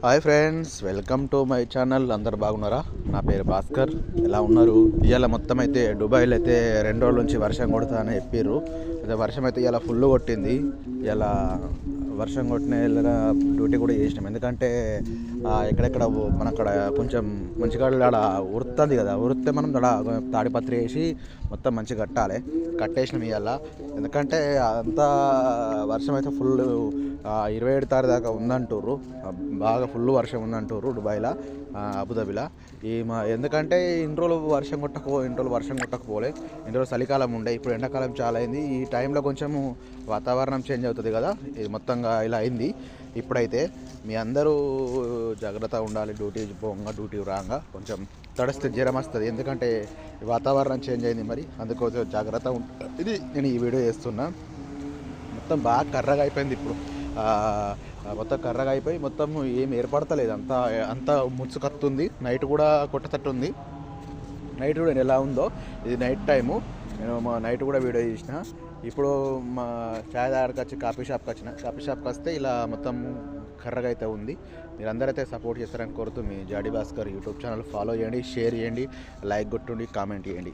Hi friends, welcome to my channel. అందరు బాగున్నారా? నా పేరు భాస్కర్. ఎలా ఉన్నారు? ఇవాళ మొత్తం అయితే దుబాయ్లో అయితే 2 రోజుల నుంచి వర్షం కొడుతుందని చెప్పారు. అయితే వర్షం అయితే ఇలా ఫుల్ కొట్టింది. ఇలా వర్షం కొట్టిన డ్యూటీ కూడా చేసినాం. ఎందుకంటే ఎక్కడెక్కడ మన అక్కడ కొంచెం మంచిగా ఆడ ఉరుతుంది కదా, ఉరితే మనం అక్కడ తాడిపత్రి వేసి మొత్తం మంచిగా కట్టేసినాం ఇవాళ. ఎందుకంటే అంతా వర్షం అయితే ఫుల్ 27 తారీఖు దాకా ఉందంటారు. బాగా ఫుల్ వర్షం ఉందంటారు దుబాయ్లో, అబుదాబిలో. ఎందుకంటే ఇన్ని రోజులు వర్షం కొట్టకపోలే. ఇన్ని రోజులు చలికాలం ఉండే, ఇప్పుడు ఎండాకాలం చాలా అయింది. ఈ టైంలో కొంచెం వాతావరణం చేంజ్ అవుతుంది కదా, ఇది మొత్తంగా ఇలా అయింది. ఇప్పుడైతే మీ అందరూ జాగ్రత్తగా ఉండాలి. డ్యూటీ పోగా డ్యూటీ రాగా కొంచెం తడిస్తే జ్వరం వస్తుంది. ఎందుకంటే వాతావరణం చేంజ్ అయింది, మరి అందుకోసం జాగ్రత్త ఇది నేను ఈ వీడియో చేస్తున్నా. మొత్తం బాగా కర్రగా అయిపోయింది ఇప్పుడు. మొత్తం కర్రగా అయిపోయి మొత్తం ఏం ఏర్పడతలేదు, అంతా ముచ్చుకత్తుంది. నైట్ కూడా కొట్టతట్టుంది. నైట్ కూడా ఎలా ఉందో, ఇది నైట్ టైము. నేను నైట్ కూడా వీడియో చేసిన. ఇప్పుడు మా చాయ్ దగ్గరకు వచ్చి కాఫీ షాప్కి వస్తే ఇలా మొత్తం కర్రగా అయితే ఉంది. మీరందరైతే సపోర్ట్ చేస్తారని కోరుతూ మీ జాడీ భాస్కర్ యూట్యూబ్ ఛానల్ ఫాలో చేయండి, షేర్ చేయండి, లైక్ కొట్టుండి, కామెంట్ చేయండి.